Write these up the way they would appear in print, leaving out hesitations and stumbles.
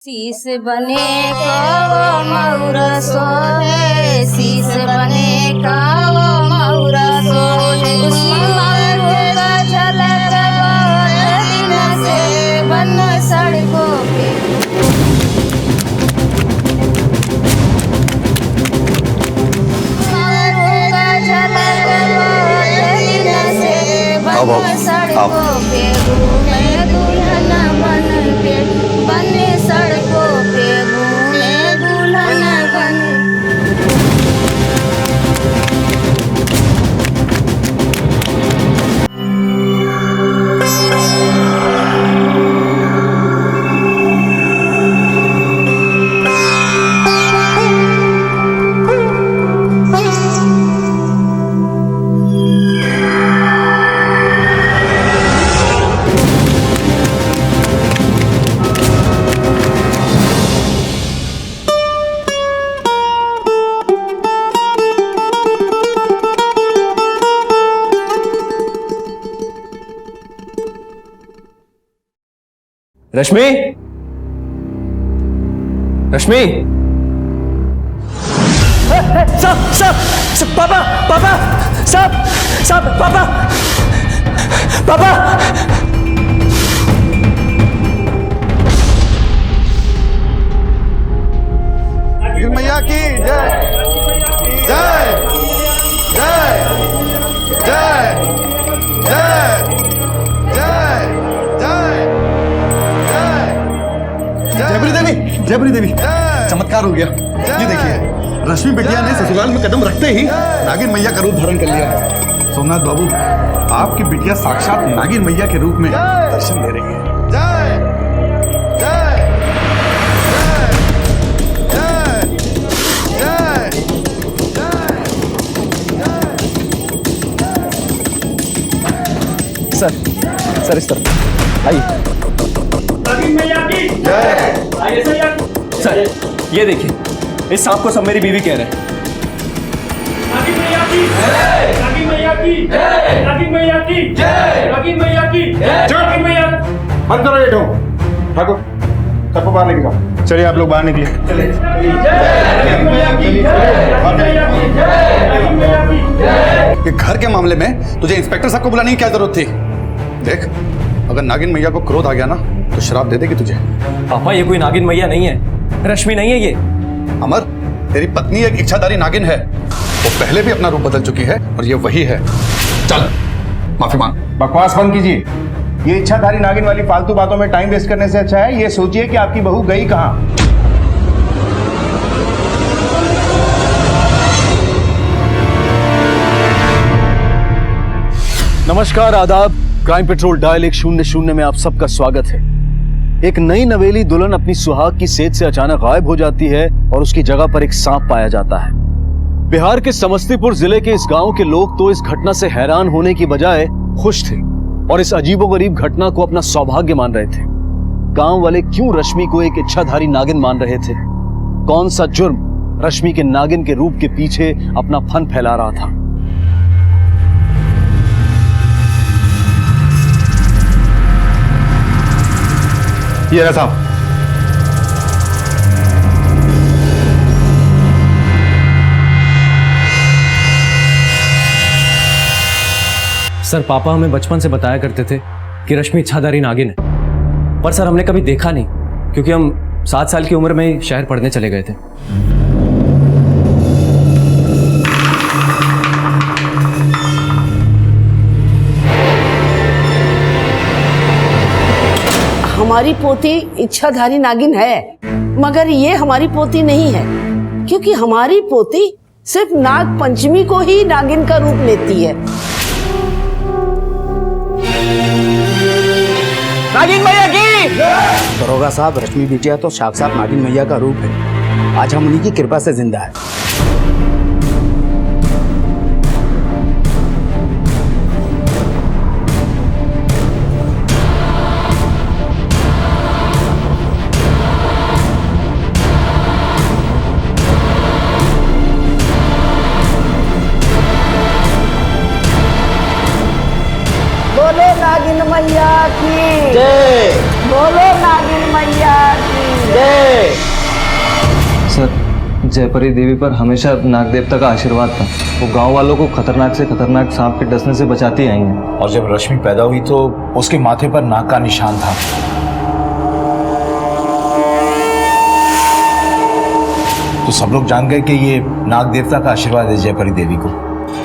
शीश बने का वो मऊरा सोहे, शीश बने का वो मऊरा सोहे, उसी मऊ का झलक बहुत दिन से बन सड़कों पे। मऊ का झलक बहुत दिन से बन सड़कों पे, घूमे दुल्हन बन के बने सड़कों पे, घूमे दुल्हन बन। रश्मि, रश्मि, सब पापा, पापा, सब पापा, पापा। मैया की जय जय जय जय जय जय जयपुरी देवी, जयपुरी देवी, चमत्कार हो गया। ये देखिए, रश्मि बिटिया ने ससुराल में कदम रखते ही नागिन मैया का रूप धारण कर लिया। सोमनाथ बाबू, आपकी बिटिया साक्षात नागिन मैया के रूप में दर्शन दे रही है। जय जय जय जय जय। सर इस तरफ आइए। सर ये देखिए, इस सांप को सब मेरी बीवी कह रहे हैं। बंद करो ये ढोंग। ठाकुर, सबको बाहर लेके जाओ। चलिए आप लोग बाहर निकलिए। ये घर के मामले में तुझे इंस्पेक्टर साहब को बुलाने की क्या जरूरत थी? देख, अगर नागिन मैया को क्रोध आ गया ना तो श्राप दे देगी तुझे। पापा ये कोई नागिन मैया नहीं है, रश्मि नहीं है ये। अमर, तेरी पत्नी एक इच्छाधारी नागिन है। वो पहले भी अपना रूप बदल चुकी है और ये वही है। चल माफी मांग। बकवास बंद कीजिए। ये इच्छाधारी नागिन वाली फालतू बातों में टाइम वेस्ट करने से अच्छा है ये सोचिए कि आपकी बहू गई कहां। नमस्कार, आदाब। क्राइम पेट्रोल डायल 100 में आप सबका स्वागत है। एक नई नवेली दुल्हन अपनी सुहाग की सेज से अचानक गायब हो जाती है और उसकी जगह पर एक सांप पाया जाता है। बिहार के समस्तीपुर जिले के इस गांव के लोग तो इस घटना से हैरान होने की बजाय खुश थे और इस अजीबोगरीब घटना को अपना सौभाग्य मान रहे थे। गांव वाले क्यों रश्मि को एक इच्छाधारी नागिन मान रहे थे? कौन सा जुर्म रश्मि के नागिन के रूप के पीछे अपना फन फैला रहा था? ये रहा साहब। सर पापा हमें बचपन से बताया करते थे कि रश्मि इच्छाधारी नागिन है, पर सर हमने कभी देखा नहीं क्योंकि हम 7 साल की उम्र में शहर पढ़ने चले गए थे। हमारी पोती इच्छाधारी नागिन है, मगर ये हमारी पोती नहीं है, क्योंकि हमारी पोती सिर्फ नाग पंचमी को ही नागिन का रूप लेती है। नागिन मैया की दरोगा साहब, रश्मि बिटिया तो साक्षात नागिन मैया का रूप है। आज हम उन्हीं की कृपा से जिंदा है। नागिन मैया की जय। बोलो नागिन मैया की जय। जयपरी देवी पर हमेशा नाग देवता का आशीर्वाद था। वो गांव वालों को खतरनाक से खतरनाक सांप के डसने से बचाती आई हैं। और जब रश्मि पैदा हुई तो उसके माथे पर नाग का निशान था। तो सब लोग जान गए कि ये नाग देवता का आशीर्वाद है जयपरी देवी को।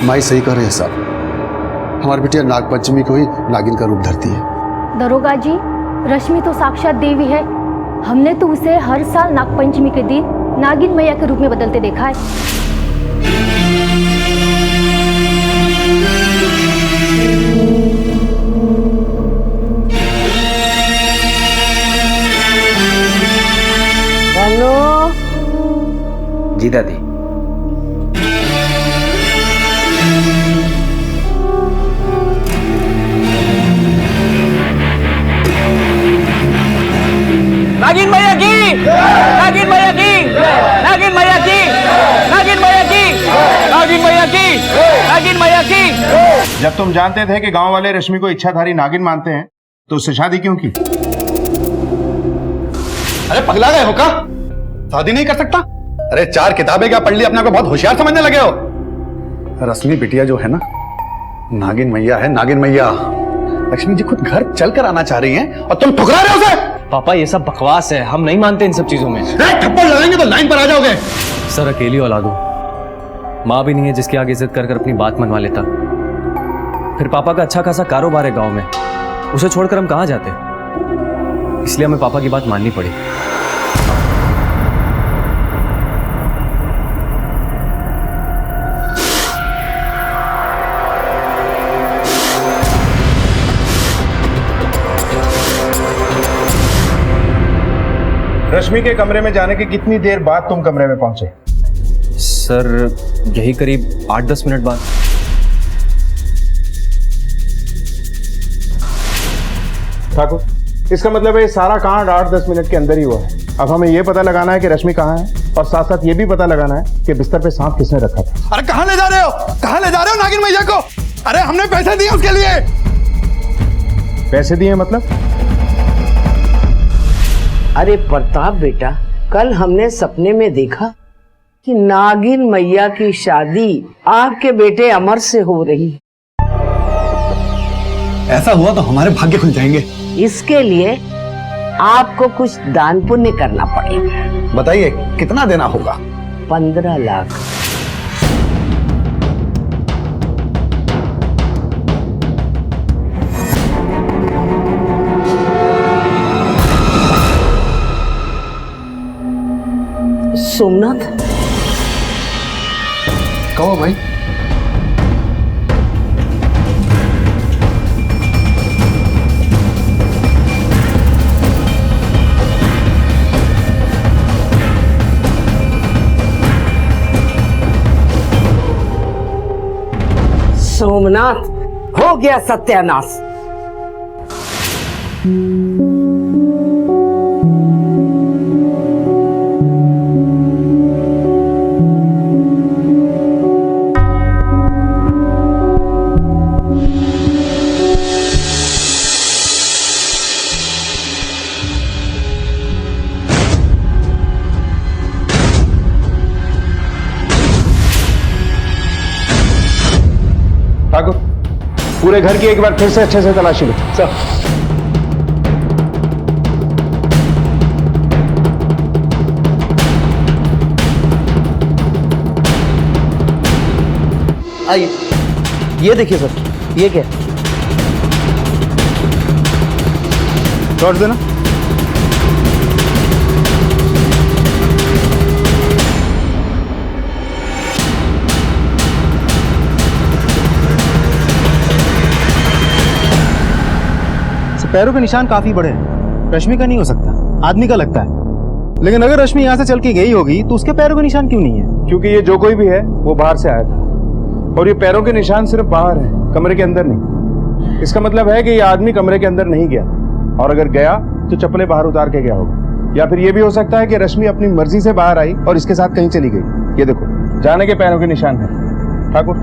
माई सही कह रहे हैं साहब, हमारी बिटिया नाग पंचमी को ही नागिन का रूप धरती है। दरोगा जी, रश्मि तो साक्षात देवी है। हमने तो उसे हर साल नागपंचमी के दिन नागिन मैया के रूप में बदलते देखा है। हेलो जी दादी। नागिन मैया की, नागिन मैया की, नागिन मैया की, नागिन मैया की, नागिन मैया की, नागिन मैया की। जब तुम जानते थे कि गांव वाले रश्मि को इच्छाधारी नागिन मानते हैं तो उससे शादी क्यों की? अरे पगला गए हो का? शादी नहीं कर सकता? अरे 4 किताबें क्या पढ़ ली, अपने आप को बहुत होशियार समझने लगे हो। रश्मि बिटिया जो है ना, नागिन मैया है, नागिन मैया। लक्ष्मी जी खुद घर चल कर आना चाह रही हैं और तुम ठुकरा रहे हो उसे। पापा ये सब बकवास है, हम नहीं मानते इन सब चीजों में। थप्पड़ लगाएंगे तो लाइन पर आ जाओगे। सर अकेली औलाद हूं, माँ भी नहीं है जिसके आगे जिद कर अपनी बात मनवा लेता। फिर पापा का अच्छा खासा कारोबार है गांव में, उसे छोड़कर हम कहाँ जाते। इसलिए हमें पापा की बात माननी पड़ी। रश्मि के कमरे में जाने के कितनी देर बाद तुम कमरे में पहुंचे? सर यही करीब 8-10 मिनट बाद। ठाकुर, इसका मतलब है ये सारा कांड 8-10 मिनट के अंदर ही हुआ है। अब हमें यह पता लगाना है कि रश्मि कहाँ है और साथ साथ ये भी पता लगाना है कि बिस्तर पे सांप किसने रखा था। अरे कहाँ ले जा रहे हो? कहाँ ले जा रहे हो नागिन मैया को? अरे हमने पैसे दिए उसके लिए। पैसे दिए मतलब? अरे प्रताप बेटा, कल हमने सपने में देखा कि नागिन मैया की शादी आपके बेटे अमर से हो रही। ऐसा हुआ तो हमारे भाग्य खुल जाएंगे। इसके लिए आपको कुछ दान पुण्य करना पड़ेगा। बताइए कितना देना होगा? 15 लाख। सोमनाथ, कहो भाई। सोमनाथ, हो गया सत्यानाश। ठाकुर, पूरे घर की एक बार फिर से अच्छे से तलाशी लो। चल। आइए, ये देखिए सर, ये क्या? छोड़ देना। पैरों के निशान काफी बड़े हैं। रश्मि का नहीं हो सकता, आदमी का लगता है। लेकिन अगर रश्मि यहाँ से चल के गई होगी तो उसके पैरों के निशान क्यों नहीं है? क्योंकि ये जो कोई भी है वो बाहर से आया था और ये पैरों के निशान सिर्फ बाहर है, कमरे के अंदर नहीं। इसका मतलब है कि ये आदमी कमरे के अंदर नहीं गया, और अगर गया तो चप्पलें बाहर उतार के गया होगा। या फिर ये भी हो सकता है कि रश्मि अपनी मर्जी से बाहर आई और इसके साथ कहीं चली गई। ये देखो, जाने के पैरों के निशान है। ठाकुर,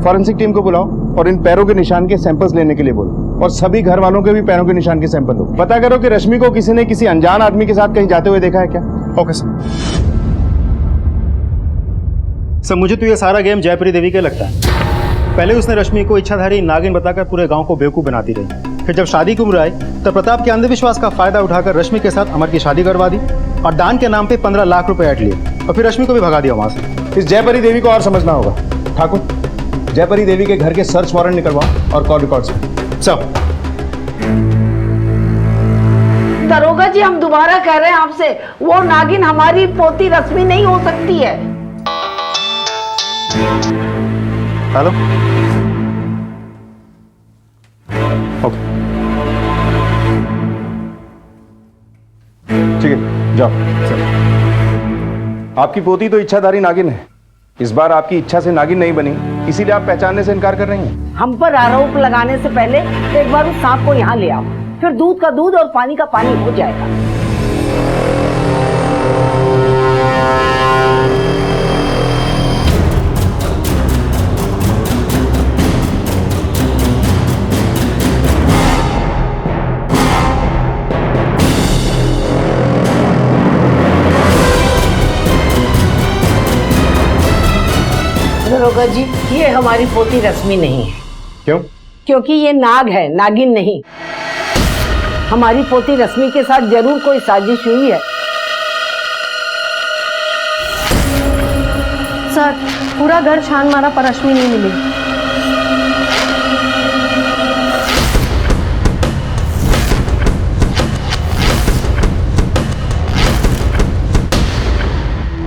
फॉरेंसिक टीम को बुलाओ और इन पैरों के निशान के सैंपल्स लेने के लिए बोलो, और सभी घर वालों के भी पैरों के निशान के सैंपल लो। पता करो कि रश्मि को किसी ने किसी अनजान आदमी के साथ कहीं जाते हुए देखा है क्या। Okay sir. सर मुझे तो ये सारा गेम जयप्री देवी के लगता है। पहले उसने रश्मि को इच्छाधारी नागिन बताकर पूरे गांव को बेवकूफ़ बनाती रही। फिर जब शादी की उम्र आई तब प्रताप के अंधविश्वास का फायदा उठाकर रश्मि के साथ अमर की शादी करवा दी और दान के नाम पे 15 लाख रुपए ऐट लिए और फिर रश्मि को भी भगा दिया वहां से। इस जयपरी देवी को और समझना होगा। ठाकुर, जयपरी देवी के घर के सर्च वारंट निकलवाओ और कॉल रिकॉर्ड से। सब दरोगा जी, हम दोबारा कह रहे हैं आपसे, वो नागिन हमारी पोती रश्मि नहीं हो सकती है। हेलो, ओके, ठीक है, जाओ। आपकी पोती तो इच्छाधारी नागिन है। इस बार आपकी इच्छा से नागिन नहीं बनी, इसीलिए आप पहचानने से इनकार कर रही हैं। हम पर आरोप लगाने से पहले एक बार उस सांप को यहाँ ले आओ, फिर दूध का दूध और पानी का पानी हो जाएगा। दरोगा जी, ये हमारी पोती रश्मि नहीं है। क्यों? क्योंकि ये नाग है, नागिन नहीं। हमारी पोती रश्मि के साथ जरूर कोई साजिश हुई है। सर, पूरा घर छान मारा पर रश्मि नहीं मिली।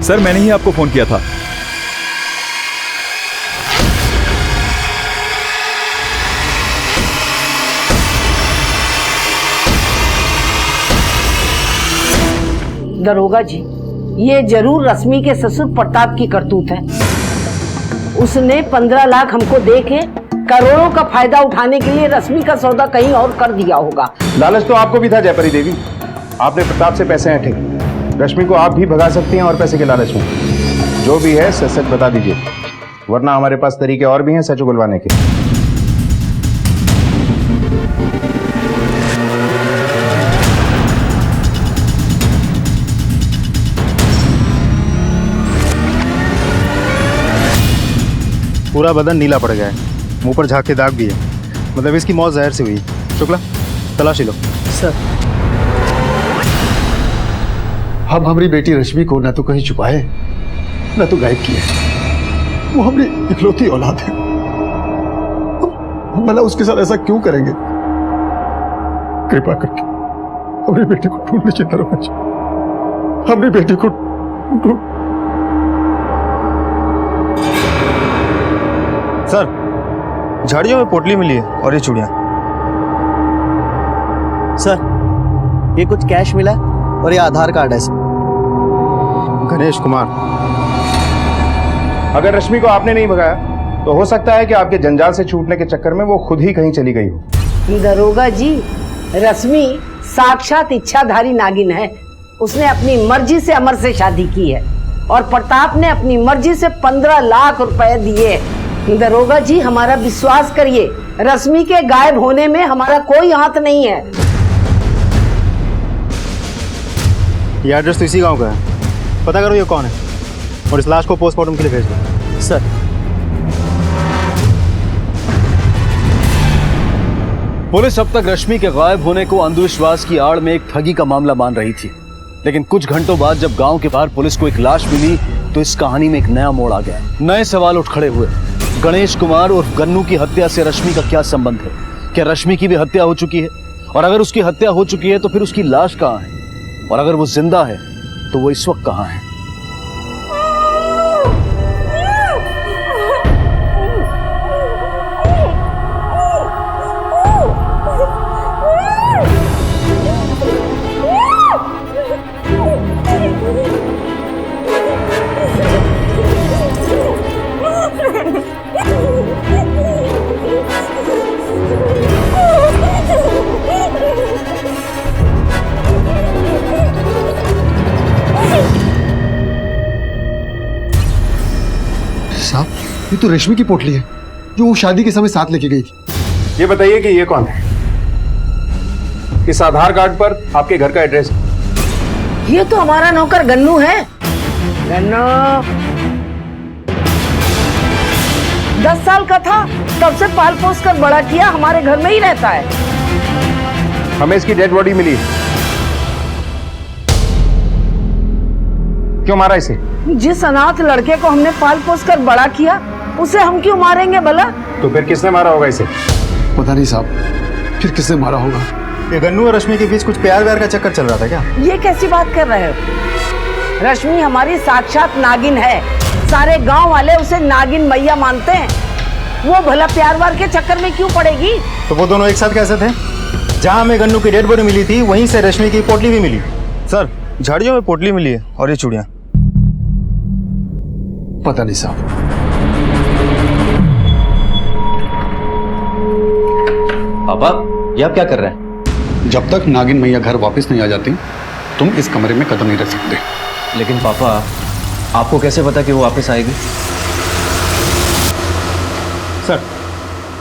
सर, मैंने ही आपको फोन किया था। दरोगा जी, ये जरूर रश्मि के ससुर प्रताप की करतूत है। उसने 15 लाख हमको दे के करोड़ों का फायदा उठाने के लिए रश्मि का सौदा कहीं और कर दिया होगा। लालच तो आपको भी था जयपरी देवी। आपने प्रताप से पैसे ऐंठे। रश्मि को आप भी भगा सकती हैं और पैसे के लालच में। जो भी है सच सच बता दीजिए, वरना हमारे पास तरीके और भी हैं सच उगलवाने के। पूरा बदन नीला पड़ गया है, मुंह पर झाग के दाग भी है, मतलब इसकी मौत जहर से हुई। शुक्ला, तलाशी लो। सर, हम हमारी बेटी रश्मि को न तो कहीं छुपाए न तो गायब किए। वो हमारी इकलौती औलाद है। हम भला उसके साथ ऐसा क्यों करेंगे? कृपा करके हमारी बेटी को ढूंढने की तरफ हमारी बेटी को ढूंढ। सर, झाड़ियों में पोटली मिली है और ये चूड़ियां। सर, ये कुछ कैश मिला और ये आधार कार्ड है सर। गणेश कुमार। अगर रश्मि को आपने नहीं भगाया तो हो सकता है कि आपके जंजाल से छूटने के चक्कर में वो खुद ही कहीं चली गई हो। दरोगा जी, रश्मि साक्षात इच्छाधारी नागिन है। उसने अपनी मर्जी से अमर से शादी की है और प्रताप ने अपनी मर्जी से 15 लाख रुपए दिए। दरोगा जी, हमारा विश्वास करिए, रश्मि के गायब होने में हमारा कोई हाथ नहीं है। ये एड्रेस तो इसी गांव का है। पता करो ये कौन है और इस लाश को पोस्टमार्टम के लिए भेज दो। सर, पुलिस अब तक रश्मि के गायब होने को अंधविश्वास की आड़ में एक ठगी का मामला मान रही थी, लेकिन कुछ घंटों बाद जब गांव के बाहर पुलिस को एक लाश मिली तो इस कहानी में एक नया मोड़ आ गया। नए सवाल उठ खड़े हुए। गणेश कुमार और गन्नू की हत्या से रश्मि का क्या संबंध है? क्या रश्मि की भी हत्या हो चुकी है? और अगर उसकी हत्या हो चुकी है तो फिर उसकी लाश कहाँ है? और अगर वो जिंदा है तो वो इस वक्त कहाँ है? साहब, ये तो रश्मि की पोटली है जो वो शादी के समय साथ लेके गई थी। ये बताइए कि ये कौन है? इस आधार कार्ड पर आपके घर का एड्रेस है। ये तो हमारा नौकर गन्नू है। गन्नू, 10 साल का था तब से पाल पोस कर बड़ा किया, हमारे घर में ही रहता है। हमें इसकी डेड बॉडी मिली। क्यों मारा इसे? जिस अनाथ लड़के को हमने पाल पोस कर बड़ा किया उसे हम क्यों मारेंगे भला? तो फिर किसने मारा होगा इसे? पता नहीं साहब, फिर किसने मारा होगा। ये गन्नू और रश्मि के बीच कुछ प्यार व्यार का चक्कर चल रहा था क्या? ये कैसी बात कर रहे हो? रश्मि हमारी साक्षात नागिन है, सारे गांव वाले उसे नागिन मैया मानते हैं। वो भला प्यार वार के चक्कर में क्यों पड़ेगी? तो वो दोनों एक साथ कैसे थे? जहाँ हमें गन्नू की डेड बॉडी मिली थी वहीं से रश्मि की पोटली भी मिली। सर, झाड़ियों में पोटली मिली है और ये चूड़ियाँ। पता नहीं साहब। पापा, ये आप क्या कर रहे हैं? जब तक नागिन मैया घर वापस नहीं आ जाती तुम इस कमरे में कदम नहीं रख सकते। लेकिन पापा, आपको कैसे पता कि वो वापस आएगी? सर,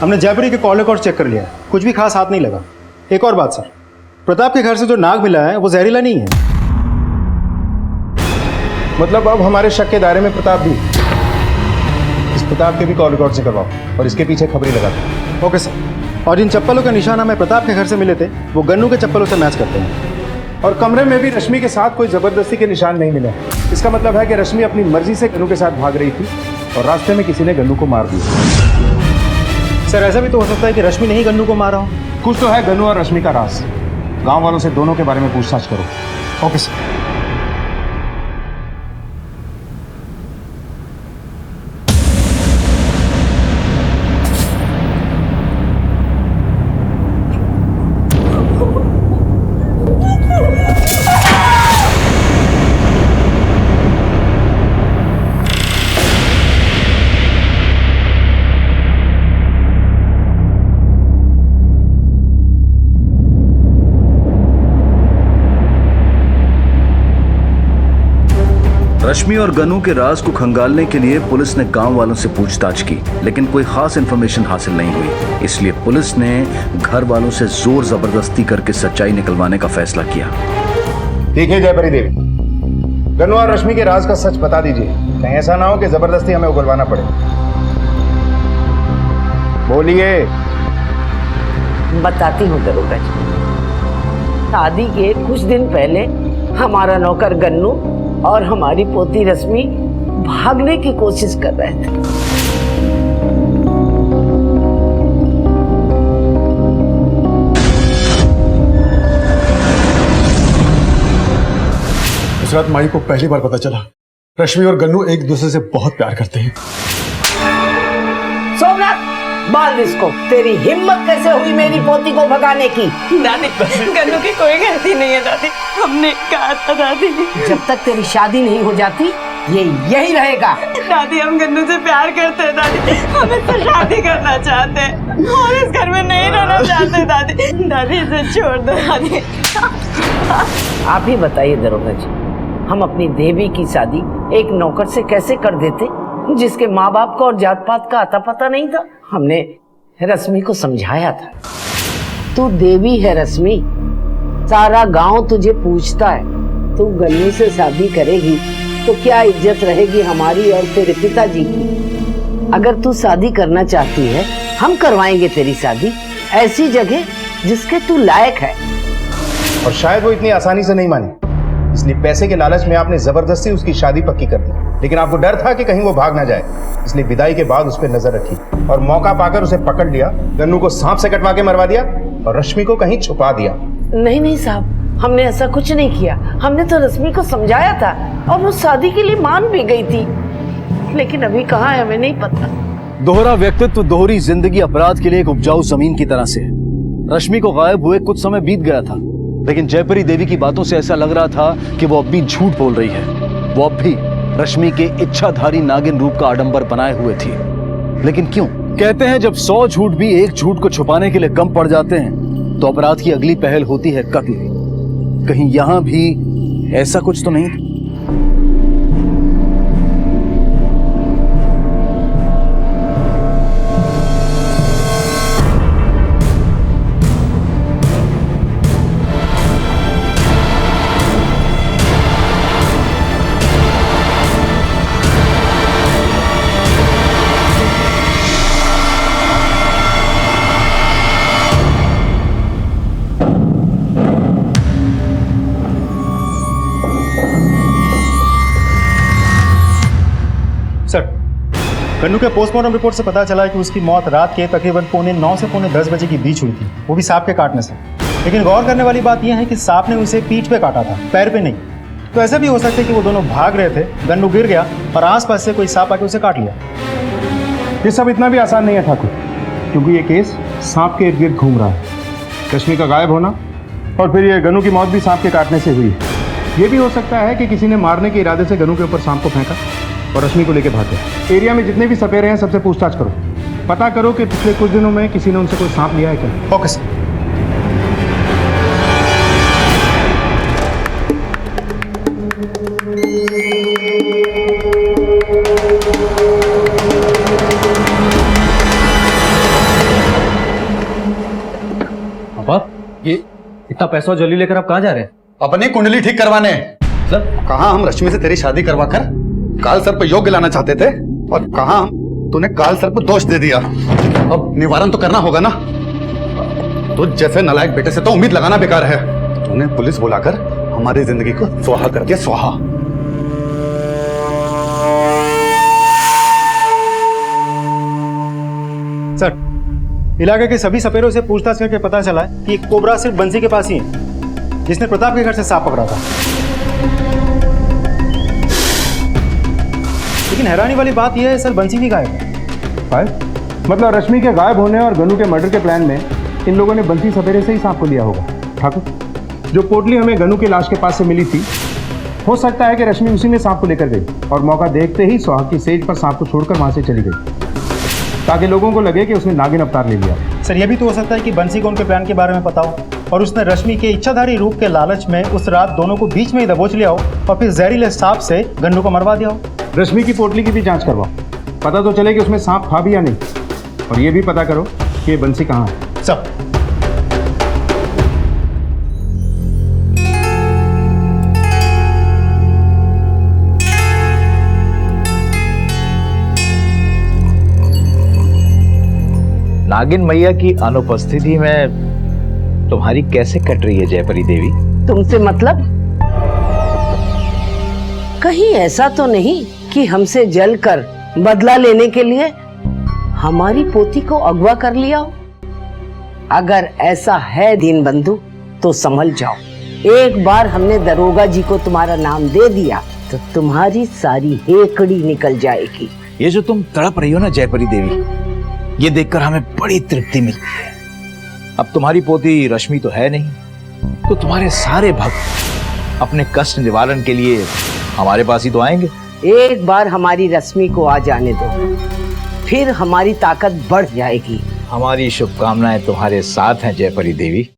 हमने जयपुरी के कॉल रिकॉर्ड चेक कर लिया, कुछ भी खास हाथ नहीं लगा। एक और बात सर, प्रताप के घर से जो नाग मिला है वो जहरीला नहीं है। मतलब अब हमारे शक के दायरे में प्रताप भी। इस प्रताप के भी कॉल रिकॉर्ड से करवाओ और इसके पीछे खबरें लगा दो। Okay sir. और जिन चप्पलों का निशान हमें प्रताप के घर से मिले थे वो गन्नू के चप्पलों से मैच करते हैं। और कमरे में भी रश्मि के साथ कोई जबरदस्ती के निशान नहीं मिले। इसका मतलब है कि रश्मि अपनी मर्जी से गन्नू के साथ भाग रही थी और रास्ते में किसी ने गन्नू को मार दिया। सर, ऐसा भी तो हो सकता है कि रश्मि ने ही गन्नू को मारा हो। कुछ तो है गन्नू और रश्मि का राज। गांव वालों से दोनों के बारे में पूछताछ करो। Okay sir. रश्मि और गन्नू के राज को खंगालने के लिए पुलिस ने गांव वालों से पूछताछ की, लेकिन कोई खास इंफॉर्मेशन हासिल नहीं हुई। इसलिए पुलिस ने घर वालों से जोर जबरदस्ती करके सच्चाई निकलवाने का फैसला किया। देखिए जयपरी देवी, गन्नू और रश्मि के राज का सच बता दीजिए, कहीं ऐसा ना हो कि जबरदस्ती हमें उगलवाना पड़े। बोलिए। बताती हूँ दरोगा जी। शादी के कुछ दिन पहले हमारा नौकर गन्नू और हमारी पोती रश्मि भागने की कोशिश कर रहे थे। उस रात माई को पहली बार पता चला रश्मि और गन्नू एक दूसरे से बहुत प्यार करते हैं। सोमनाथ, बाल इसको। तेरी हिम्मत कैसे हुई मेरी पोती को भगाने की? दादी, गन्नू की कोई गलती नहीं है दादी, हमने कहा था दादी। जब तक तेरी शादी नहीं हो जाती ये यही रहेगा। दादी, हम गन्नू से प्यार करते हैं दादी, हम इससे शादी करना चाहते हैं और इस घर में नहीं रहना चाहते दादी। दादी, इसे छोड़ दो दादी। आप ही बताइए दरोगा जी, हम अपनी देवी की शादी एक नौकर से कैसे कर देते जिसके माँ बाप को और जात पात का अता पता नहीं था? हमने रश्मि को समझाया था, तू देवी है रश्मि, सारा गांव तुझे पूछता है। तू गन्नू से शादी करेगी तो क्या इज्जत रहेगी हमारी और तेरे पिताजी की? अगर तू शादी करना चाहती है हम करवाएंगे तेरी शादी ऐसी जगह जिसके तू लायक है। और शायद वो इतनी आसानी से नहीं मानी, इसलिए पैसे के लालच में आपने जबरदस्ती उसकी शादी पक्की कर दी। लेकिन आपको डर था कि कहीं वो भाग ना जाए, इसलिए विदाई के बाद उस पर नजर रखी और मौका पाकर उसे पकड़ लिया। गन्नू को सांप से कटवा के मरवा दिया और रश्मि को कहीं छुपा दिया। नहीं नहीं साहब, हमने ऐसा कुछ नहीं किया। हमने तो रश्मि को समझाया था और वो शादी के लिए मान भी गई थी, लेकिन अभी कहाँ है हमें नहीं पता। दोहरा व्यक्तित्व दोहरी जिंदगी अपराध के लिए एक उपजाऊ जमीन की तरह से। रश्मि को गायब हुए कुछ समय बीत गया था, लेकिन जयपरी देवी की बातों से ऐसा लग रहा था कि वो अब भी झूठ बोल रही है। वो अब भी रश्मि के इच्छाधारी नागिन रूप का आडंबर बनाए हुए थी। लेकिन क्यों? कहते हैं जब 100 झूठ भी एक झूठ को छुपाने के लिए कम पड़ जाते हैं तो अपराध की अगली पहल होती है कत्ल। कहीं यहां भी ऐसा कुछ तो नहीं? सर, गन्नू के पोस्टमार्टम रिपोर्ट से पता चला है कि उसकी मौत रात के तकरीबन 9:15 से 10:15 बजे के बीच हुई थी, वो भी सांप के काटने से। लेकिन गौर करने वाली बात यह है कि सांप ने उसे पीठ पे काटा था, पैर पे नहीं। तो ऐसा भी हो सकता है कि वो दोनों भाग रहे थे, गन्नू गिर गया और आसपास से कोई सांप आके उसे काट लिया। ये सब इतना भी आसान नहीं है ठाकुर, क्योंकि ये केस सांप के इर्द गिर्द घूम रहा है। रश्मि का गायब होना और फिर ये गन्नू की मौत भी सांप के काटने से हुई है। ये भी हो सकता है कि किसी ने मारने के इरादे से गन्नू के ऊपर सांप को फेंका और रश्मि को लेके भाग गया। एरिया में जितने भी सपेरे हैं सबसे पूछताछ करो, पता करो कि पिछले कुछ दिनों में किसी ने उनसे कोई सांप लिया है क्या। Okay sir. पापा, ये इतना पैसा जल्दी लेकर आप कहाँ जा रहे हैं? अपनी कुंडली ठीक करवाने। सर, कहाँ हम रश्मि से तेरी शादी करवा कर काल सर पर योग्य लाना चाहते थे, और कहाँ तूने काल सर पर दोष दे दिया। अब निवारण तो करना होगा ना। तो जैसे नालायक बेटे से तो उम्मीद लगाना बेकार है। तूने पुलिस बुलाकर हमारी जिंदगी को स्वाहा कर दिया, स्वाहा। सर, इलाके के सभी सपेरों से पूछताछ करके पता चला है कि एक कोबरा सिर्फ बंसी के पास ही है, जिसने प्रताप के घर से सांप पकड़ा था। लेकिन हैरानी वाली बात यह है सर, बंसी भी गायब है। मतलब रश्मि के गायब होने और गन्नू के मर्डर के प्लान में इन लोगों ने बंसी सपेरे से ही सांप को लिया होगा। ठाकुर, जो पोटली हमें गन्नू के लाश के पास से मिली थी, हो सकता है कि रश्मि उसी में सांप को लेकर गई और मौका देखते ही सुहाग की सेज पर सांप को छोड़कर वहां से चली गई, ताकि लोगों को लगे कि उसने नागिन अवतार ले लिया। सर, यह भी तो हो सकता है कि बंसी को उनके प्लान के बारे में पता हो और उसने रश्मि के इच्छाधारी रूप के लालच में उस रात दोनों को बीच में ही दबोच लिया हो और फिर जहरीले सांप से गन्नू को मरवा दिया हो। रश्मि की पोटली की भी जांच करवाओ, पता तो चले कि उसमें सांप था भी या नहीं। और ये भी पता करो कि ये बंसी कहाँ है। सब नागिन मैया की अनुपस्थिति में तुम्हारी कैसे कट रही है जयपरी देवी? तुमसे मतलब? कहीं ऐसा तो नहीं कि हमसे जलकर बदला लेने के लिए हमारी पोती को अगवा कर लिया हो? अगर ऐसा है दीनबंधु तो संभल जाओ। एक बार हमने दरोगा जी को तुम्हारा नाम दे दिया तो तुम्हारी सारी हेकड़ी निकल जाएगी। ये जो तुम तड़प रही हो ना जयपरी देवी, ये देखकर हमें बड़ी तृप्ति मिलती है। अब तुम्हारी पोती रश्मि तो है नहीं, तो तुम्हारे सारे भक्त अपने कष्ट निवारण के लिए हमारे पास ही तो आएंगे। एक बार हमारी रश्मि को आ जाने दो, फिर हमारी ताकत बढ़ जाएगी। हमारी शुभकामनाएं तुम्हारे साथ हैं जयपरी देवी।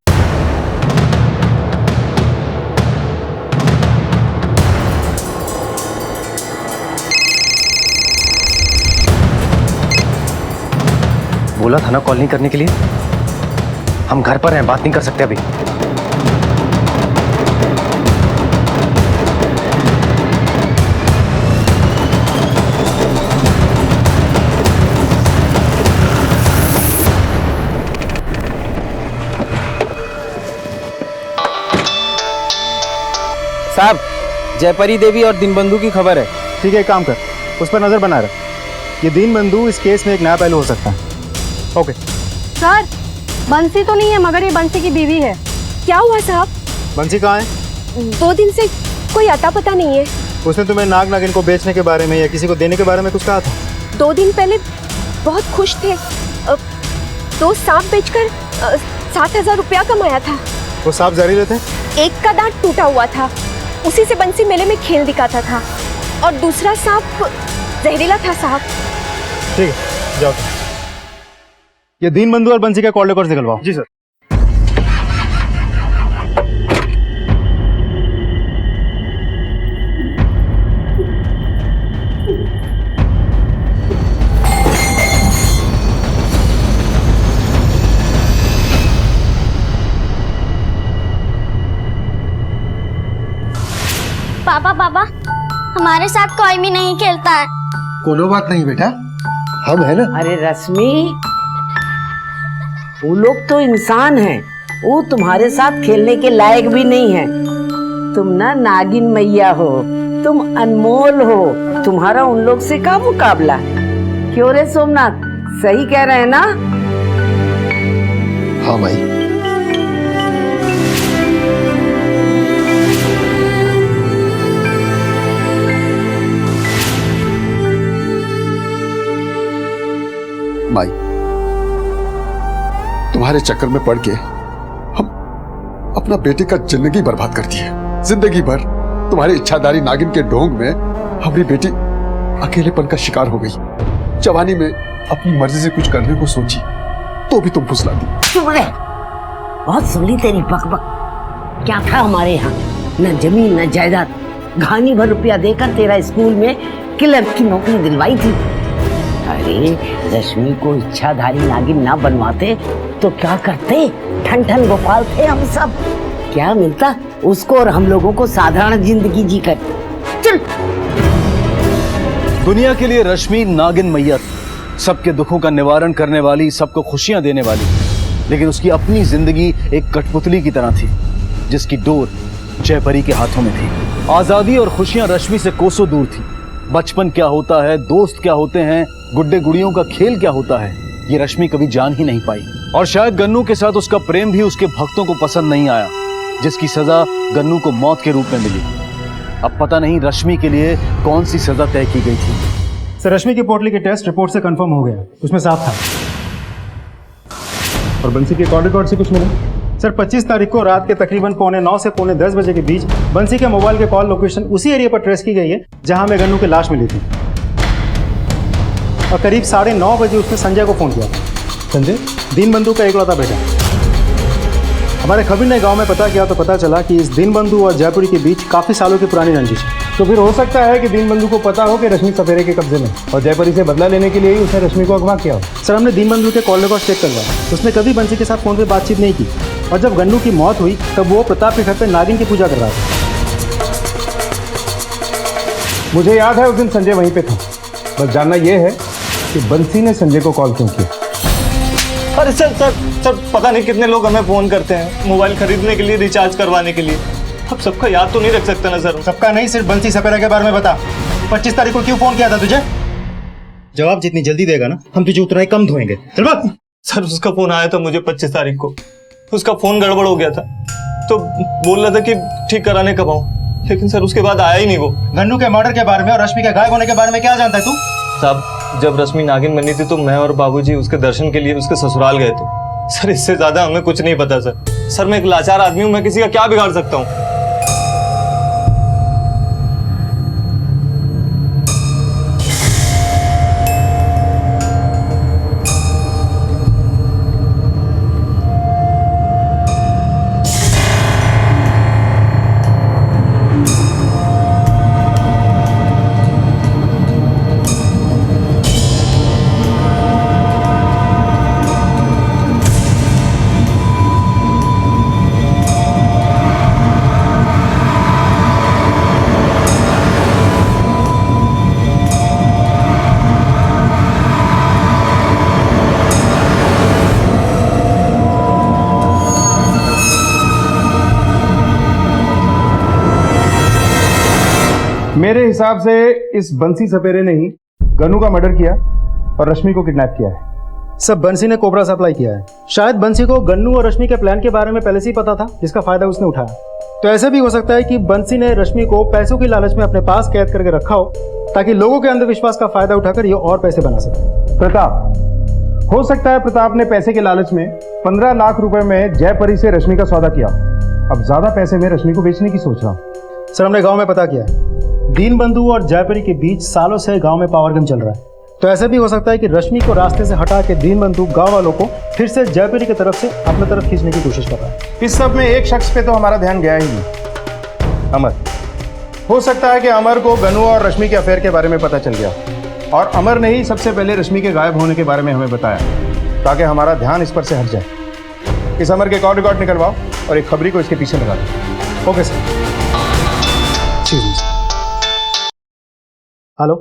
बोला था ना कॉल नहीं करने के लिए। हम घर पर हैं, बात नहीं कर सकते अभी। साहब, जयपरी देवी और दीनबंधु की खबर है। ठीक है, एक काम कर, उस पर नजर बना रख। ये दीनबंधु इस केस में एक नया पहलू हो सकता है। ओके सर, बंसी तो नहीं है, मगर ये बंसी की बीवी है। क्या हुआ साहब? बंसी कहाँ है? 2 दिन से कोई अता पता नहीं है। उसने तुम्हें नाग नागिन को बेचने के बारे में या किसी को देने के बारे में कुछ कहा था? 2 दिन पहले बहुत खुश थे, 2 सांप बेचकर 7,000 रुपया कमाया था। वो सांप जहरीले थे? एक का दांत टूटा हुआ था, उसी से बंसी मेले में खेल दिखाता था, और दूसरा सांप जहरीला था साहब। ठीक है, जाओ। ये दीनबंधु और बंसी का कॉल रिकॉर्ड निकलवाओ। जी सर। पापा पापा, हमारे साथ कोई भी नहीं खेलता है। कोनो बात नहीं बेटा, हम है ना। अरे रश्मि, वो लोग तो इंसान हैं, वो तुम्हारे साथ खेलने के लायक भी नहीं है। तुम ना नागिन मैया हो, तुम अनमोल हो, तुम्हारा उन लोग से क्या मुकाबला। क्यों रे सोमनाथ, सही कह रहे हैं ना? हाँ माई। माई, तुम्हारे चक्कर में पड़ के हम अपना बेटे का जिंदगी बर्बाद कर दी है। जिंदगी भर तुम्हारी इच्छाधारी नागिन के ढोंग में हमारी बेटी अकेलेपन का शिकार हो गई। जवानी में अपनी मर्जी से कुछ करने को सोची तो भी तुम फुसला दी। चुप रहे, बहुत सुन ली तेरी बकबक। क्या था हमारे यहाँ, न जमीन न जायदाद, घानी भर रुपया देकर तेरा स्कूल में क्लर्क की नौकरी दिलवाई थी। अरे रश्मि को इच्छाधारी नागिन ना बनवाते तो क्या करते? ठन ठन गोपाल थे हम सब। क्या मिलता उसको और हम लोगों को साधारण जिंदगी जीकर। चल। दुनिया के लिए रश्मि नागिन मैया थी, सबके दुखों का निवारण करने वाली, सबको खुशियां देने वाली। लेकिन उसकी अपनी जिंदगी एक कठपुतली की तरह थी जिसकी डोर जयपरी के हाथों में थी। आजादी और खुशियां रश्मि से कोसों दूर थी। बचपन क्या होता है, दोस्त क्या होते हैं, गुड्डे गुड़ियों का खेल क्या होता है, ये रश्मि कभी जान ही नहीं पाई। और शायद गन्नू के साथ उसका प्रेम भी उसके भक्तों को पसंद नहीं आया, जिसकी सजा गन्नू को मौत के रूप में मिली। अब पता नहीं रश्मि के लिए कौन सी सजा तय की गई थी। सर, रश्मि की पोटली के टेस्ट रिपोर्ट से कंफर्म हो गया, उसमें साफ था। और बंसी के कॉल रिकॉर्ड से कुछ मिला? सर, 25 तारीख को रात के तकरीबन 9:15 से 10:15 बजे के बीच बंसी के मोबाइल के कॉल लोकेशन उसी एरिया पर ट्रेस की गई है जहां हमें गन्नू की लाश मिली थी। और करीब 9:30 बजे उसने संजय को फोन किया। संजय दीनबंधु का इकलौता बेटा। हमारे खबीर ने गांव में पता किया तो पता चला कि इस दीनबंधु और जयपुरी के बीच काफी सालों की पुरानी रंजिश है। तो फिर हो सकता है कि दीनबंधु को पता हो कि रश्मि सपेरे के कब्जे में और जयपरी से बदला लेने के लिए ही उसने रश्मि को अगवा किया हो। सर, हमने दीनबंधु के कॉल रिकॉर्ड चेक करवाया, उसने कभी बंसी के साथ फोन पर बातचीत नहीं की। और जब गन्नू की मौत हुई तब वो प्रताप के घर पर नागिन की पूजा कर रहा था। मुझे याद है उस दिन संजय वहीं पे था। बस जानना यह है कि बंसी ने संजय को कॉल क्यों किया। अरे सर, पता नहीं कितने लोग हमें फोन करते हैं मोबाइल खरीदने के लिए, रिचार्ज करवाने के लिए। अब सबका याद तो नहीं रख सकता ना सर। सबका नहीं, सिर्फ बंसी सपेरा के बारे में बता। 25 तारीख को क्यों फोन किया था तुझे? जवाब जितनी जल्दी देगा ना, हम तुझे उतना ही कम धोएंगे। चल बात। सर, उसका फोन आया था मुझे 25 तारीख को। उसका फोन गड़बड़ हो गया था तो बोल रहा था कि ठीक कराने कब आऊं, लेकिन सर उसके बाद आया ही नहीं वो। गन्नू के मर्डर के बारे में और रश्मि के गायब होने के बारे में क्या जानता है तू? साहब, जब रश्मि नागिन बनी थी तो मैं और बाबूजी उसके दर्शन के लिए उसके ससुराल गए थे। सर, इससे ज्यादा हमें कुछ नहीं पता सर। सर, मैं एक लाचार आदमी हूं, मैं किसी का क्या बिगाड़ सकता हूं? मेरे हिसाब से इस बंसी सपेरे ने ही गन्नू का मर्डर किया और रश्मि को किडनैप किया है। सब बंसी ने कोबरा सप्लाई किया है। शायद बंसी को गन्नू और रश्मि के प्लान के बारे में पहले से ही पता था, जिसका फायदा उसने उठाया। तो ऐसा भी हो सकता है कि बंसी ने रश्मि को पैसों की लालच में अपने पास कैद करके रखा हो ताकि लोगों के अंधविश्वास का फायदा उठाकर ये और पैसे बना सके। प्रताप, हो सकता है प्रताप ने पैसे के लालच में 15 लाख रुपए में जयपरी से रश्मि का सौदा किया। अब ज्यादा पैसे में रश्मि को बेचने की सोच रहा हूं। सर, हमने गांव में पता किया है, दीनबंधु और जयपरी के बीच सालों से गांव में पावर गेम चल रहा है। तो ऐसा भी हो सकता है कि रश्मि को रास्ते से हटा के दीनबंधु गांव वालों को फिर से जयपरी की तरफ से अपनी तरफ खींचने की कोशिश कर रहा है। इस सब में एक शख्स पे तो हमारा ध्यान गया ही नहीं, अमर। हो सकता है कि अमर को गन्नू और रश्मि के अफेयर के बारे में पता चल गया और अमर ने ही सबसे पहले रश्मि के गायब होने के बारे में हमें बताया ताकि हमारा ध्यान इस पर से हट जाए। इस अमर के कॉल रिकॉर्ड निकलवाओ और एक खबरी को इसके पीछे लगा दो। Okay sir. हेलो,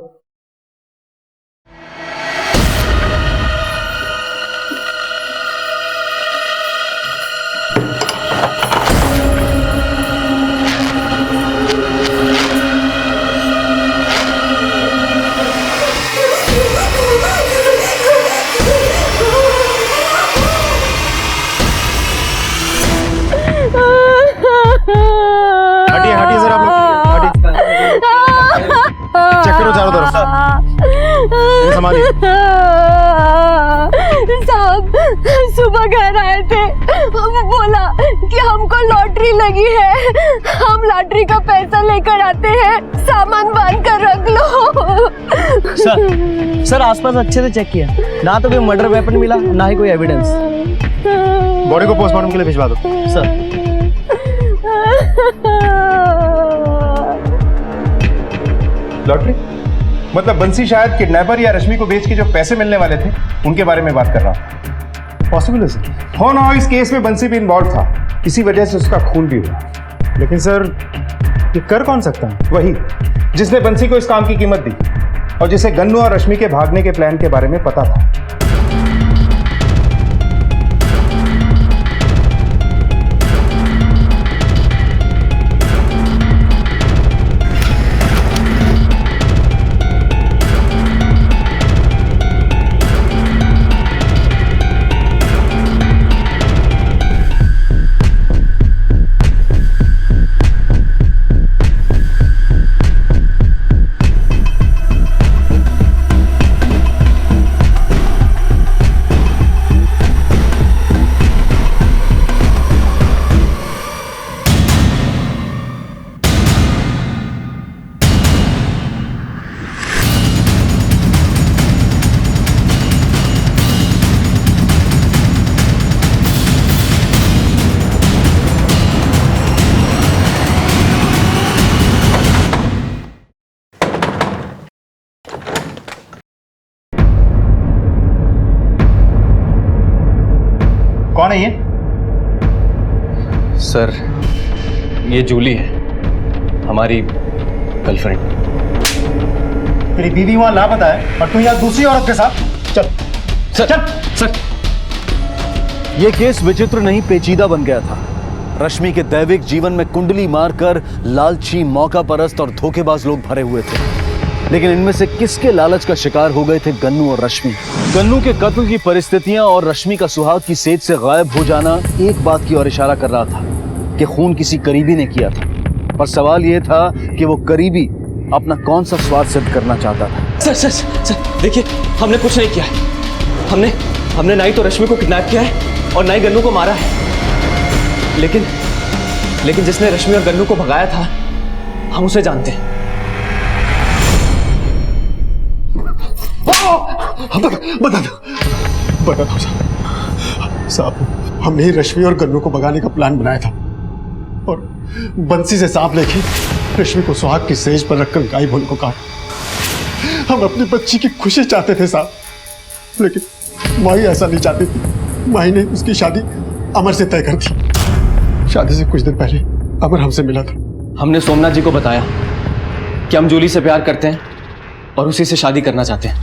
संभालिए। साहब सुबह घर आए थे, बोला कि हमको लॉटरी लगी है, हम लॉटरी का पैसा लेकर आते हैं, सामान बांध कर रख लो। सर आसपास अच्छे से चेक किया, ना तो कोई मर्डर वेपन मिला, ना ही कोई एविडेंस। बॉडी को पोस्टमार्टम के लिए भिजवा दो। सर लॉटरी मतलब बंसी शायद किडनैपर या रश्मि को बेच के जो पैसे मिलने वाले थे उनके बारे में बात कर रहा हूँ। पॉसिबल है सर। हो ना हो, इस केस में बंसी भी इन्वॉल्व था, इसी वजह से उसका खून भी हुआ। लेकिन सर ये कर कौन सकता है? वही जिसने बंसी को इस काम की कीमत दी और जिसे गन्नू और रश्मि के भागने के प्लान के बारे में पता था। कौन है ये? सर ये जूली है, हमारी गर्लफ्रेंड। तेरी बीवी वहां लापता है और तू यहाँ दूसरी औरत के साथ। चल सर, चल सर। यह केस विचित्र नहीं पेचीदा बन गया था। रश्मि के दैविक जीवन में कुंडली मारकर लालची, मौका परस्त और धोखेबाज लोग भरे हुए थे, लेकिन इनमें से किसके लालच का शिकार हो गए थे गन्नू और रश्मि। गन्नू के कत्ल की परिस्थितियां और रश्मि का सुहाग की सेज से गायब हो जाना एक बात की ओर इशारा कर रहा था कि खून किसी करीबी ने किया था, पर सवाल यह था कि वो करीबी अपना कौन सा स्वाद सिद्ध करना चाहता था। सर सर सर देखिए, हमने कुछ नहीं किया है। हमने ना ही तो रश्मि को किडनैप किया है और ना ही गन्नू को मारा है। लेकिन जिसने रश्मि और गन्नू को भगाया था, हम उसे जानते हैं। बता दो साहब, हमने ही रश्मि और गन्नू को भगाने का प्लान बनाया था और बंसी से सांप लेके रश्मि को सुहाग की सेज पर रखकर गायब होने को कहा। हम अपनी बच्ची की खुशी चाहते थे साहब, लेकिन माही ऐसा नहीं चाहती थी। माही ने उसकी शादी अमर से तय कर दी। शादी से कुछ दिन पहले अमर हमसे मिला था। हमने सोमनाथ जी को बताया कि हम जूली से प्यार करते हैं और उसी से शादी करना चाहते हैं,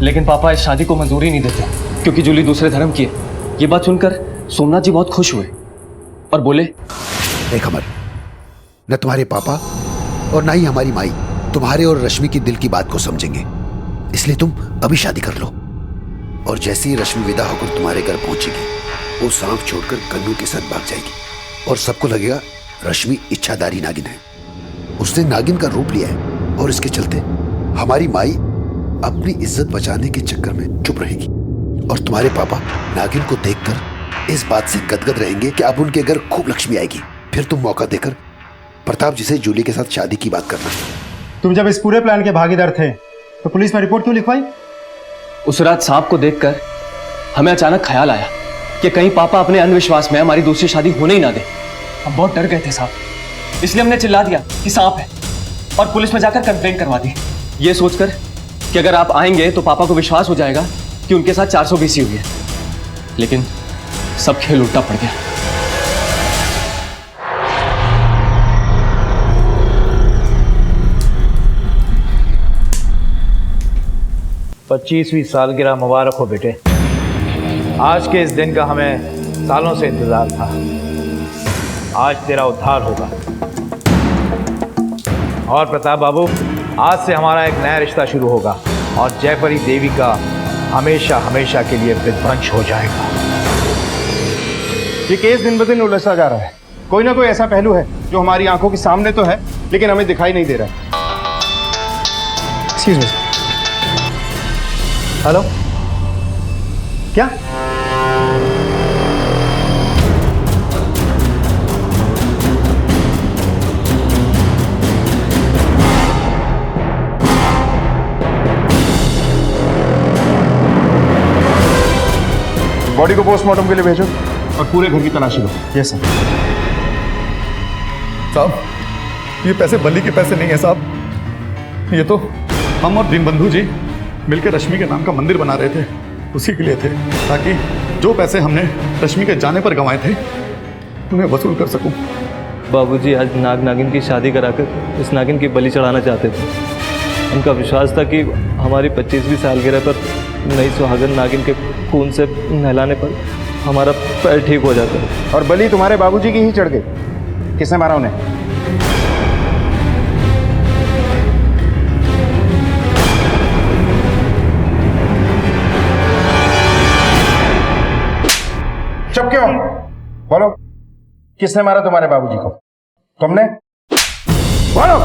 लेकिन पापा इस शादी को मंजूरी नहीं देते क्योंकि जूली दूसरे धर्म की है। ये बात सुनकर सोमनाथ जी बहुत खुश हुए और बोले, देख अमर, न तुम्हारे पापा और ना ही हमारी माई तुम्हारे और रश्मि की दिल की बात को समझेंगे, इसलिए तुम अभी शादी कर लो। और जैसे ही रश्मि विदा होकर तुम्हारे घर पहुंचेगी, वो सांप छोड़कर गन्नू के साथ भाग जाएगी और सबको लगेगा रश्मि इच्छाधारी नागिन है। उसने नागिन का रूप लिया है और इसके चलते हमारी माई अपनी इज्जत बचाने के चक्कर में चुप रहेगी और तुम्हारे पापा नागिन को देखकर इस बात से गदगद रहेंगे कि अब उनके घर खूब लक्ष्मी आएगी। फिर तुम मौका देकर प्रताप जी से जूली के साथ शादी की बात करना। तुम जब इस पूरे प्लान के भागीदार थे तो पुलिस में रिपोर्ट क्यों लिखवाई? उस रात सांप को देखकर हमें अचानक ख्याल आया कि कहीं पापा अपने अंधविश्वास में हमारी दूसरी शादी होने ही ना दे। हम बहुत डर गए थे साहब, इसलिए हमने चिल्ला दिया कि सांप है और पुलिस में जाकर कंप्लेंट करवा दी, ये सोचकर कि अगर आप आएंगे तो पापा को विश्वास हो जाएगा कि उनके साथ 420 हुई है। लेकिन सब खेल उल्टा पड़ गया। 25वीं सालगिरह मुबारक हो बेटे। आज के इस दिन का हमें सालों से इंतजार था। आज तेरा उद्धार होगा। और प्रताप बाबू, आज से हमारा एक नया रिश्ता शुरू होगा और जयपरी देवी का हमेशा हमेशा के लिए विध्वंस हो जाएगा। ये केस दिन ब दिन उलझता जा रहा है। कोई ना कोई ऐसा पहलू है जो हमारी आंखों के सामने तो है लेकिन हमें दिखाई नहीं दे रहा है। एक्सक्यूज मी, हेलो, क्या? बॉडी को पोस्टमार्टम के लिए भेजो और पूरे घर की तलाशी लो। Yes sir. साहब, ये पैसे बली के पैसे नहीं है साहब, ये तो हम और दीनबंधु जी मिलकर रश्मि के नाम का मंदिर बना रहे थे, उसी के लिए थे, ताकि जो पैसे हमने रश्मि के जाने पर गंवाए थे उन्हें वसूल कर सकूं। बाबूजी आज नाग नागिन की शादी कराकर इस नागिन की बलि चढ़ाना चाहते थे। उनका विश्वास था कि हमारी 25वीं सालगिरह पर नई सुहागन नागिन के खून से नहलाने पर हमारा पैर ठीक हो जाता है। और बलि तुम्हारे बाबूजी की ही चढ़ गई। किसने मारा उन्हें? चुप क्यों? बोलो, किसने मारा तुम्हारे बाबूजी को? तुमने? बोलो।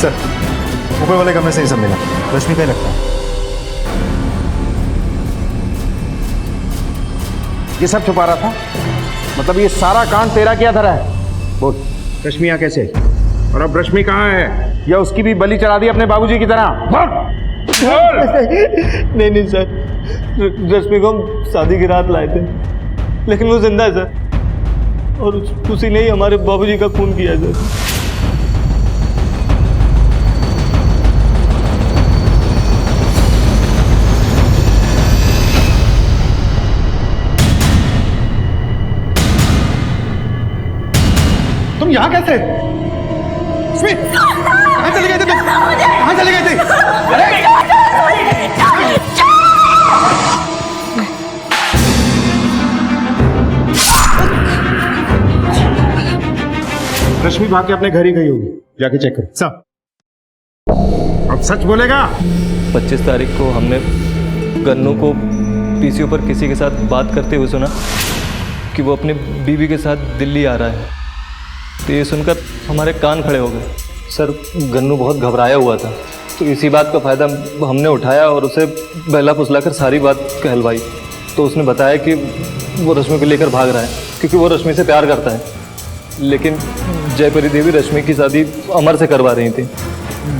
सर, ऊपर वाले कमरे से ही सब मिला। रश्मि का ही लगता है। ये सब छुपा रहा था? मतलब ये सारा कांड तेरा किया धरा है? बोल, रश्मि यहाँ कैसे आई? और अब रश्मि कहाँ है? या उसकी भी बलि चढ़ा दी अपने बाबूजी की तरह? बोल! नहीं सर, रश्मि को हम शादी की रात लाए थे, लेकिन वो जिंदा है सर, और उसी ने ही हमारे बाबूजी का खून किया है सर। तुम यहाँ कैसे? कहाँ चले गए थे तुम? कहाँ चले गए थे? रश्मि भाग के अपने घर ही गई होगी, जाके चेक करो। सर, अब सच बोलेगा? 25 तारीख को हमने गन्नू को पीसीओ पर किसी के साथ बात करते हुए सुना कि वो अपनी बीवी के साथ दिल्ली आ रहा है। तो ये सुनकर हमारे कान खड़े हो गए। सर, गन्नू बहुत घबराया हुआ था, तो इसी बात का फ़ायदा हमने उठाया और उसे बहला फुसलाकर सारी बात कहलवाई। तो उसने बताया कि वो रश्मि को लेकर भाग रहा है, क्योंकि वो रश्मि से प्यार करता है। लेकिन जयपरी देवी रश्मि की शादी अमर से करवा रही थी।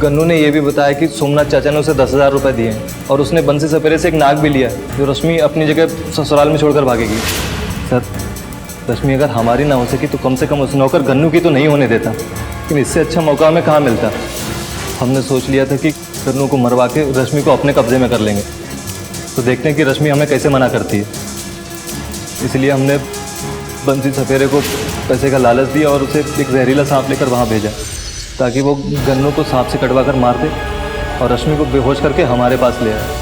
गन्नू ने यह भी बताया कि सोमनाथ चाचा ने उसे 10,000 रुपये दिए हैं, और उसने बंसी सपेरे से एक नाग भी लिया जो रश्मि अपनी जगह ससुराल में छोड़कर भागेगी। सर, रश्मि अगर हमारी ना हो सकी तो कम से कम उस नौकर गन्नू की तो नहीं होने देता, लेकिन इससे अच्छा मौका हमें कहाँ मिलता। हमने सोच लिया था कि गन्नू को मरवा के रश्मि को अपने कब्जे में कर लेंगे, तो देखते हैं कि रश्मि हमें कैसे मना करती है। इसलिए हमने बंसी सपेरे को पैसे का लालच दिया और उसे एक जहरीला सांप लेकर वहाँ भेजा, ताकि वो गन्नू को सांप से कटवा कर मार दे और रश्मि को बेहोश करके हमारे पास ले आए।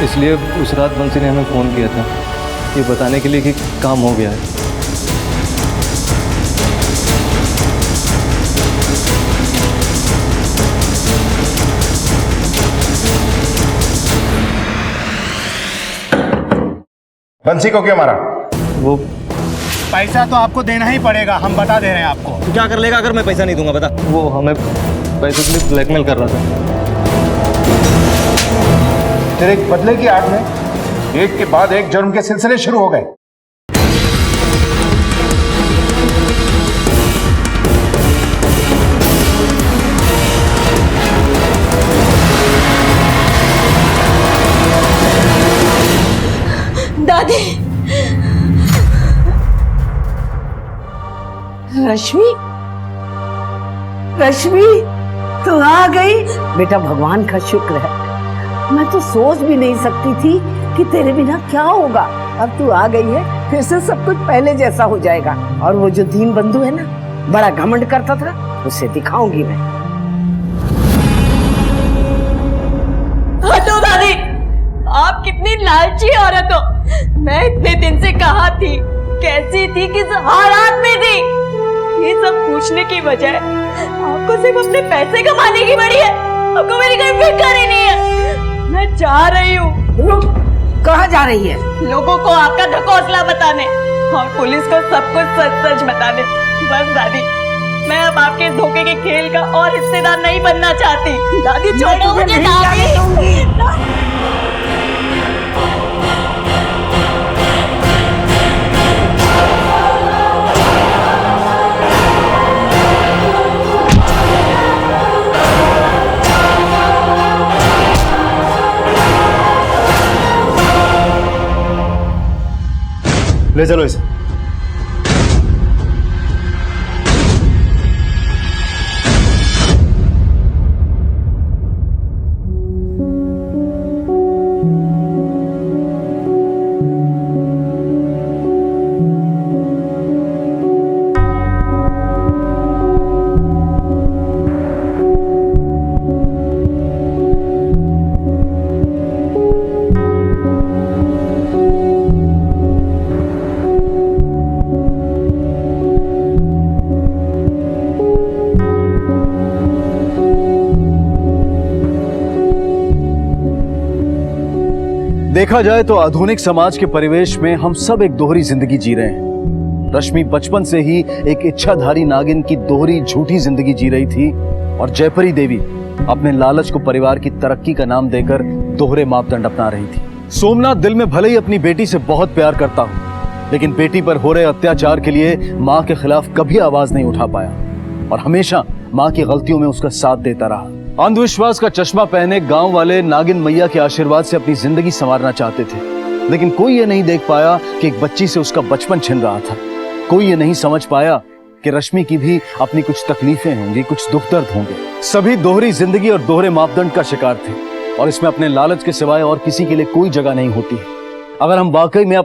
इसलिए उस रात बंसी ने हमें फ़ोन किया था ये बताने के लिए कि काम हो गया है। बंसी को क्यों मारा? वो पैसा तो आपको देना ही पड़ेगा, हम बता दे रहे हैं आपको। तू क्या कर लेगा अगर मैं पैसा नहीं दूंगा? बता। वो हमें पैसे के लिए ब्लैकमेल कर रहा था। तेरे एक बदले की आड़ में एक के बाद एक जुर्म के सिलसिले शुरू हो गए। दादी, रश्मि, रश्मि, तू आ गई? बेटा भगवान का शुक्र है, मैं तो सोच भी नहीं सकती थी कि तेरे बिना क्या होगा। अब तू आ गई है, फिर से सब कुछ पहले जैसा हो जाएगा। और वो जो दीनबंधु है ना, बड़ा घमंड करता था, उसे दिखाऊंगी मैं। लालची औरत हो। मैं इतने दिन से कहा थी, कैसी थी, किस हालात में थी, ये सब पूछने की बजाय आपको सिर्फ अपने पैसे कमाने की बड़ी है। आपको मेरी कोई फिक्र ही नहीं है। मैं जा रही हूँ। रुक, कहाँ जा रही है? लोगों को आपका ढकोसला बताने और पुलिस को सब कुछ सच सच बताने। बस दादी, मैं अब आपके धोखे के खेल का और हिस्सेदार नहीं बनना चाहती। दादी छोड़ो मुझे, दादी। ले चलो इसे। देखा जाए तो आधुनिक समाज के परिवेश में हम सब एक दोहरी जिंदगी जी रहे हैं। रश्मि बचपन से ही एक इच्छाधारी नागिन की दोहरी झूठी जिंदगी जी रही थी और जयपरी देवी अपने लालच को परिवार की तरक्की का नाम देकर दोहरे मापदंड अपना रही थी। सोमनाथ दिल में भले ही अपनी बेटी से बहुत प्यार करता हूं, लेकिन बेटी पर हो रहे अत्याचार के लिए मां के खिलाफ कभी आवाज नहीं उठा पाया और हमेशा मां की गलतियों में उसका साथ देता रहा। अंधविश्वास का चश्मा पहने गांव वाले नागिन मैया के आशीर्वाद से अपनी जिंदगी संवारना चाहते थे, लेकिन कोई ये नहीं देख पाया कि एक बच्ची से उसका बचपन छिन रहा था। कोई ये नहीं समझ पाया कि रश्मि की भी अपनी कुछ तकलीफें होंगी, कुछ दुख दर्द होंगे। सभी दोहरी जिंदगी और दोहरे मापदंड का शिकार थे और इसमें अपने लालच के सिवाय और किसी के लिए कोई जगह नहीं होती है। अगर हम वाकई में